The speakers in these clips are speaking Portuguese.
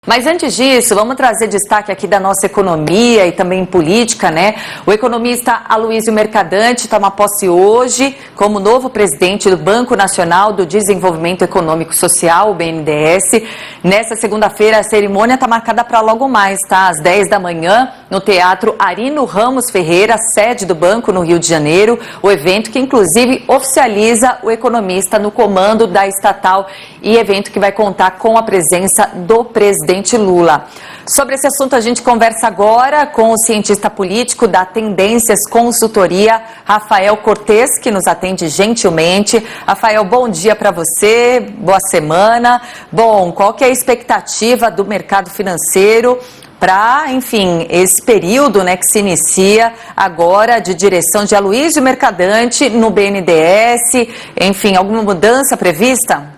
Mas antes disso, vamos trazer destaque aqui da nossa economia e também política, né? O economista Aloysio Mercadante toma posse hoje como novo presidente do Banco Nacional do Desenvolvimento Econômico e Social, o BNDES. Nessa segunda-feira, a cerimônia está marcada para logo mais, tá? Às 10 da manhã, no Teatro Arino Ramos Ferreira, sede do banco no Rio de Janeiro. O evento que, inclusive, oficializa o economista no comando da estatal e evento que vai contar com a presença do presidente Lula. Sobre esse assunto a gente conversa agora com o cientista político da Tendências Consultoria, Rafael Cortes, que nos atende gentilmente. Rafael, bom dia para você, boa semana. Bom, qual que é a expectativa do mercado financeiro para, enfim, esse período, né, que se inicia agora de direção de Aloysio Mercadante no BNDES? Enfim, alguma mudança prevista?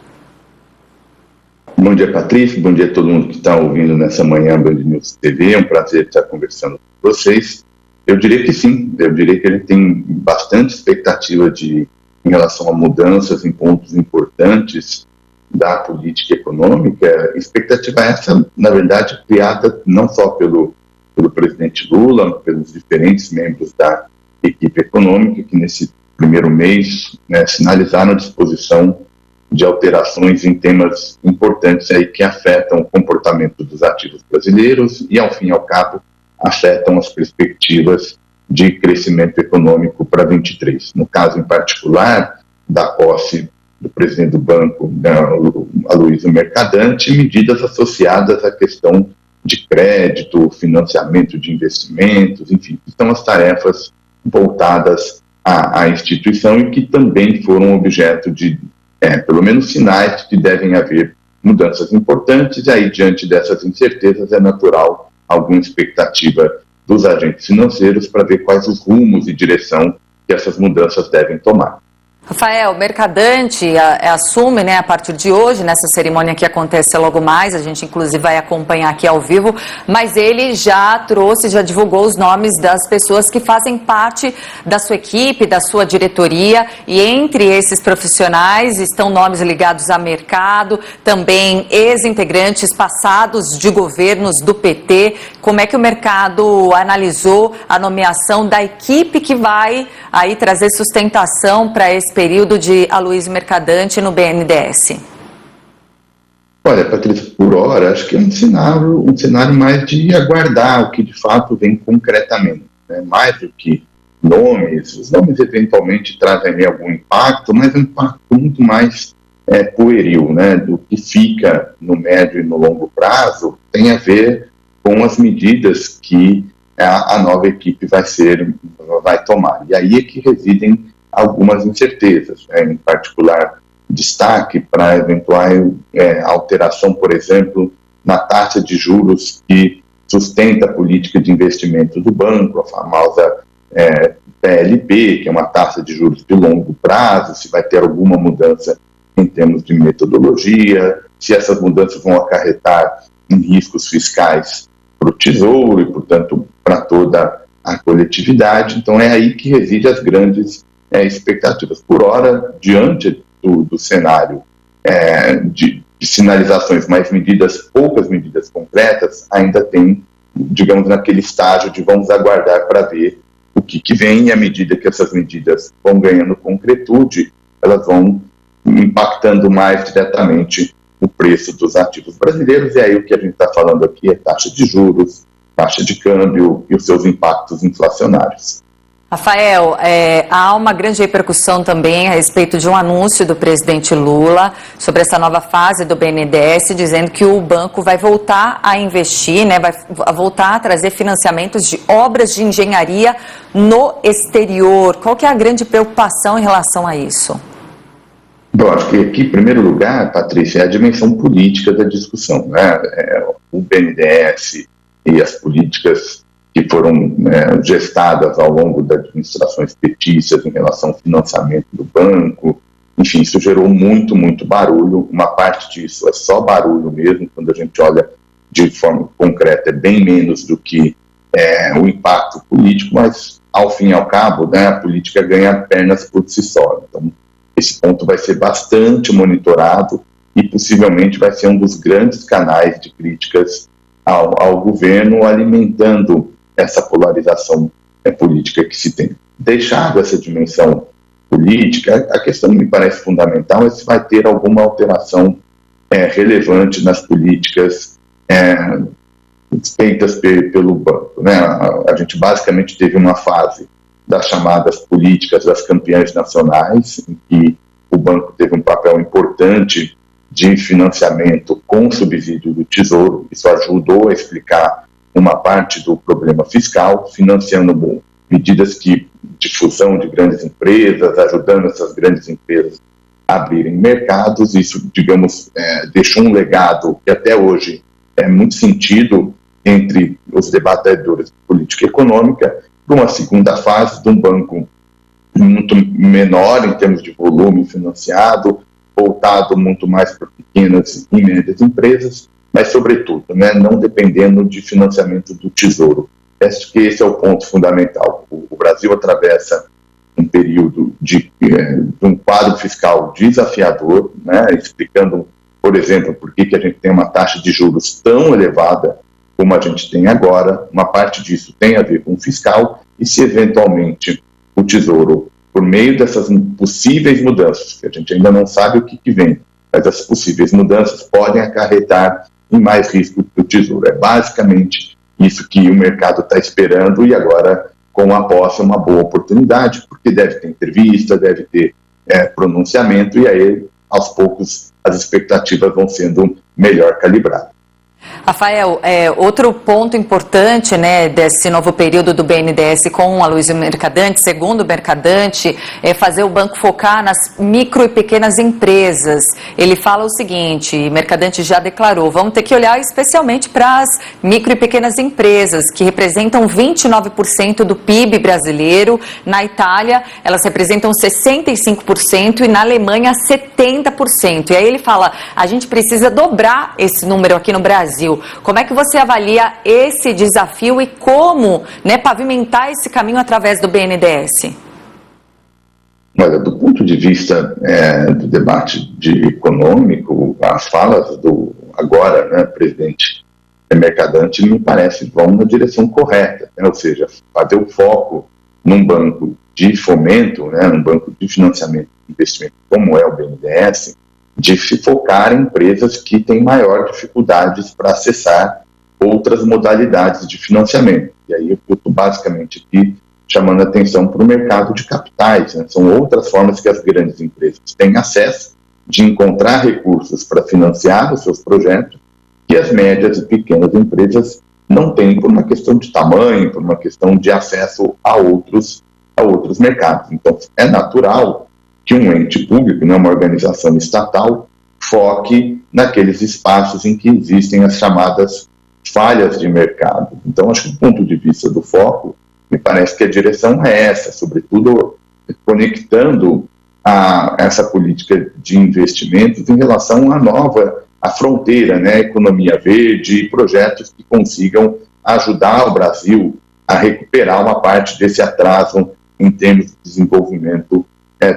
Bom dia, Patrícia. Bom dia a todo mundo que está ouvindo nessa manhã Band News TV. É um prazer estar conversando com vocês. Eu diria que sim. Eu diria que ele tem bastante expectativa em relação a mudanças em pontos importantes da política econômica. Expectativa essa, na verdade, criada não só pelo presidente Lula, pelos diferentes membros da equipe econômica, que nesse primeiro mês, né, sinalizaram a disposição de alterações em temas importantes aí que afetam o comportamento dos ativos brasileiros e, ao fim e ao cabo, afetam as perspectivas de crescimento econômico para 2023. No caso em particular, da posse do presidente do banco, Aloysio Mercadante, medidas associadas à questão de crédito, financiamento de investimentos, enfim, são as tarefas voltadas à instituição e que também foram objeto de pelo menos sinais de que devem haver mudanças importantes, e aí, diante dessas incertezas, é natural alguma expectativa dos agentes financeiros para ver quais os rumos e direção que essas mudanças devem tomar. Rafael, Mercadante assume, né, a partir de hoje, nessa cerimônia que acontece logo mais, a gente inclusive vai acompanhar aqui ao vivo, mas ele já divulgou os nomes das pessoas que fazem parte da sua equipe, da sua diretoria, e entre esses profissionais estão nomes ligados a mercado, também ex-integrantes passados de governos do PT. Como é que o mercado analisou a nomeação da equipe que vai aí trazer sustentação para esse período de Aloysio Mercadante no BNDES? Olha, Patrícia, por hora, acho que é um cenário mais de aguardar o que de fato vem concretamente, né? Mais do que nomes, os nomes eventualmente trazem algum impacto, mas é um impacto muito mais pueril, né? Do que fica no médio e no longo prazo tem a ver com as medidas que a nova equipe vai tomar. E aí é que residem algumas incertezas, né? Em particular, destaque para eventual alteração, por exemplo, na taxa de juros que sustenta a política de investimento do banco, a famosa PLP, que é uma taxa de juros de longo prazo, se vai ter alguma mudança em termos de metodologia, se essas mudanças vão acarretar em riscos fiscais para o Tesouro e, portanto, para toda a coletividade. Então, é aí que reside as grandes expectativas. Por hora, diante do cenário de sinalizações, mas poucas medidas concretas, ainda tem, digamos, naquele estágio de vamos aguardar para ver o que vem, e à medida que essas medidas vão ganhando concretude, elas vão impactando mais diretamente o preço dos ativos brasileiros, e aí o que a gente está falando aqui é taxa de juros, taxa de câmbio e os seus impactos inflacionários. Rafael, há uma grande repercussão também a respeito de um anúncio do presidente Lula sobre essa nova fase do BNDES, dizendo que o banco vai voltar a investir, né, vai voltar a trazer financiamentos de obras de engenharia no exterior. Qual que é a grande preocupação em relação a isso? Bom, acho que aqui, em primeiro lugar, Patrícia, é a dimensão política da discussão, né? O BNDES e as políticas que foram gestadas ao longo das administrações petistas em relação ao financiamento do banco, enfim, isso gerou muito, muito barulho. Uma parte disso é só barulho mesmo, quando a gente olha de forma concreta, é bem menos do que o impacto político, mas, ao fim e ao cabo, né, a política ganha pernas por si só. Então, esse ponto vai ser bastante monitorado e possivelmente vai ser um dos grandes canais de críticas ao governo, alimentando essa polarização política que se tem. Deixado essa dimensão política, a questão que me parece fundamental é se vai ter alguma alteração relevante nas políticas feitas pelo banco, né? A gente basicamente teve uma fase das chamadas políticas das campeãs nacionais, em que o banco teve um papel importante de financiamento com subsídio do Tesouro. Isso ajudou a explicar uma parte do problema fiscal, financiando medidas de fusão de grandes empresas, ajudando essas grandes empresas a abrirem mercados. Isso, digamos, deixou um legado que até hoje é muito sentido entre os debatedores de política econômica, para uma segunda fase de um banco muito menor em termos de volume financiado, voltado muito mais para pequenas e médias empresas, mas, sobretudo, né, não dependendo de financiamento do Tesouro. Acho que esse é o ponto fundamental. O Brasil atravessa um período de um quadro fiscal desafiador, né, explicando, por exemplo, por que a gente tem uma taxa de juros tão elevada como a gente tem agora. Uma parte disso tem a ver com o fiscal, e se eventualmente o Tesouro, por meio dessas possíveis mudanças, que a gente ainda não sabe o que vem, mas as possíveis mudanças podem acarretar em mais risco do Tesouro. É basicamente isso que o mercado está esperando, e agora, com a posse, é uma boa oportunidade, porque deve ter entrevista, deve ter pronunciamento, e aí, aos poucos, as expectativas vão sendo melhor calibradas. Rafael, outro ponto importante, né, desse novo período do BNDES com o Aloysio Mercadante, segundo o Mercadante, é fazer o banco focar nas micro e pequenas empresas. Ele fala o seguinte: Mercadante já declarou, vamos ter que olhar especialmente para as micro e pequenas empresas, que representam 29% do PIB brasileiro. Na Itália, elas representam 65% e na Alemanha, 70%. E aí ele fala, a gente precisa dobrar esse número aqui no Brasil. Como é que você avalia esse desafio e como, né, pavimentar esse caminho através do BNDES? Olha, do ponto de vista do debate econômico, as falas do agora, né, presidente Mercadante, me parece vão na direção correta, né? Ou seja, fazer o foco num banco de fomento, né, num banco de financiamento e investimento como é o BNDES, de se focar em empresas que têm maior dificuldades para acessar outras modalidades de financiamento. E aí eu estou basicamente aqui chamando a atenção para o mercado de capitais, né? São outras formas que as grandes empresas têm acesso de encontrar recursos para financiar os seus projetos, que as médias e pequenas empresas não têm, por uma questão de tamanho, por uma questão de acesso a outros mercados. Então, é natural que um ente público, né, uma organização estatal, foque naqueles espaços em que existem as chamadas falhas de mercado. Então, acho que do ponto de vista do foco, me parece que a direção é essa, sobretudo conectando essa política de investimentos em relação à fronteira, né, economia verde e projetos que consigam ajudar o Brasil a recuperar uma parte desse atraso em termos de desenvolvimento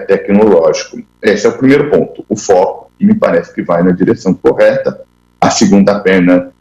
tecnológico. Esse é o primeiro ponto, o foco, que me parece que vai na direção correta. A segunda perna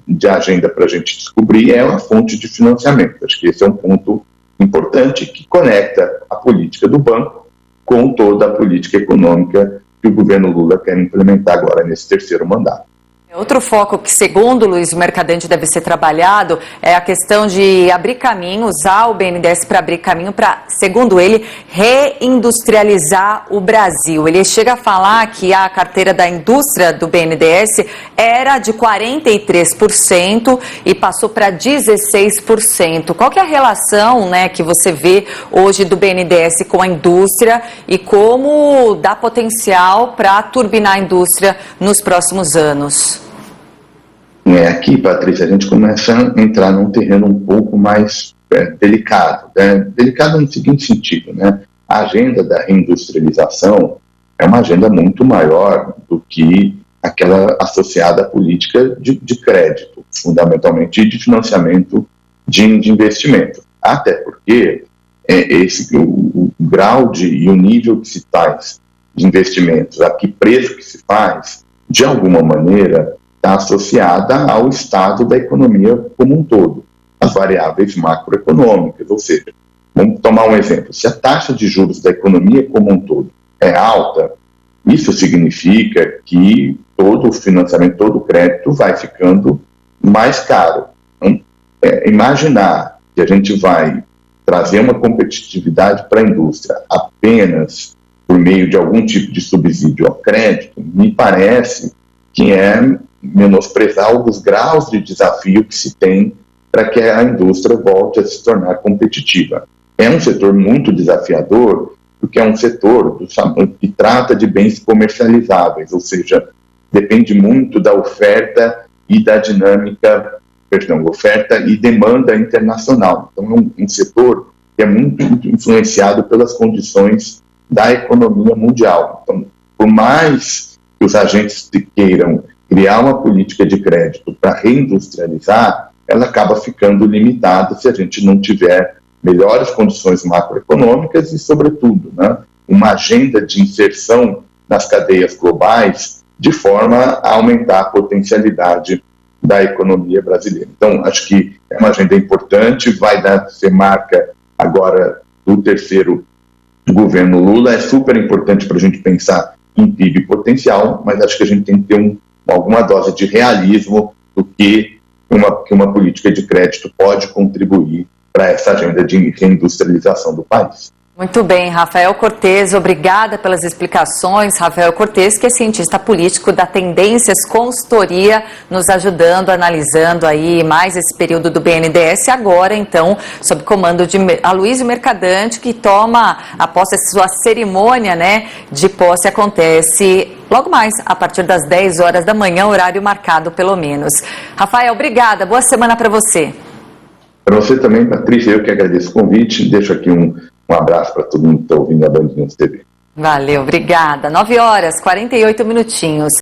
de agenda para a gente descobrir é a fonte de financiamento. Acho que esse é um ponto importante que conecta a política do banco com toda a política econômica que o governo Lula quer implementar agora nesse terceiro mandato. Outro foco que, segundo o Luiz Mercadante, deve ser trabalhado é a questão de abrir caminho, usar o BNDES para abrir caminho para, segundo ele, reindustrializar o Brasil. Ele chega a falar que a carteira da indústria do BNDES era de 43% e passou para 16%. Qual que é a relação, né, que você vê hoje do BNDES com a indústria e como dá potencial para turbinar a indústria nos próximos anos? Aqui, Patrícia, a gente começa a entrar num terreno um pouco mais delicado. Delicado no seguinte sentido, né? A agenda da reindustrialização é uma agenda muito maior do que aquela associada à política de crédito, fundamentalmente de financiamento de investimento. Até porque o grau e o nível que se faz de investimentos, a que preço que se faz, de alguma maneira, está associada ao estado da economia como um todo, as variáveis macroeconômicas, ou seja, vamos tomar um exemplo, se a taxa de juros da economia como um todo é alta, isso significa que todo o financiamento, todo o crédito vai ficando mais caro. Então, imaginar que a gente vai trazer uma competitividade para a indústria apenas por meio de algum tipo de subsídio ao crédito, me parece que é menosprezar os graus de desafio que se tem para que a indústria volte a se tornar competitiva. É um setor muito desafiador, porque é um setor que trata de bens comercializáveis, ou seja, depende muito da oferta e da dinâmica, oferta e demanda internacional. Então, é um setor que é muito influenciado pelas condições da economia mundial. Então, por mais que os agentes queiram criar uma política de crédito para reindustrializar, ela acaba ficando limitada se a gente não tiver melhores condições macroeconômicas e, sobretudo, né, uma agenda de inserção nas cadeias globais de forma a aumentar a potencialidade da economia brasileira. Então, acho que é uma agenda importante, vai ser marca agora do terceiro governo Lula, é super importante para a gente pensar em PIB potencial, mas acho que a gente tem que ter alguma dose de realismo do que uma política de crédito pode contribuir para essa agenda de reindustrialização do país. Muito bem, Rafael Cortes, obrigada pelas explicações. Rafael Cortes, que é cientista político da Tendências Consultoria, nos ajudando, analisando aí mais esse período do BNDES, agora então, sob comando de Aloysio Mercadante, que toma a posse, sua cerimônia, né, de posse acontece logo mais, a partir das 10 horas da manhã, horário marcado pelo menos. Rafael, obrigada, boa semana para você. Para você também, Patrícia, eu que agradeço o convite, deixo aqui um abraço para todo mundo que está ouvindo a Band News TV. Valeu, obrigada. 9 horas, 48 minutinhos.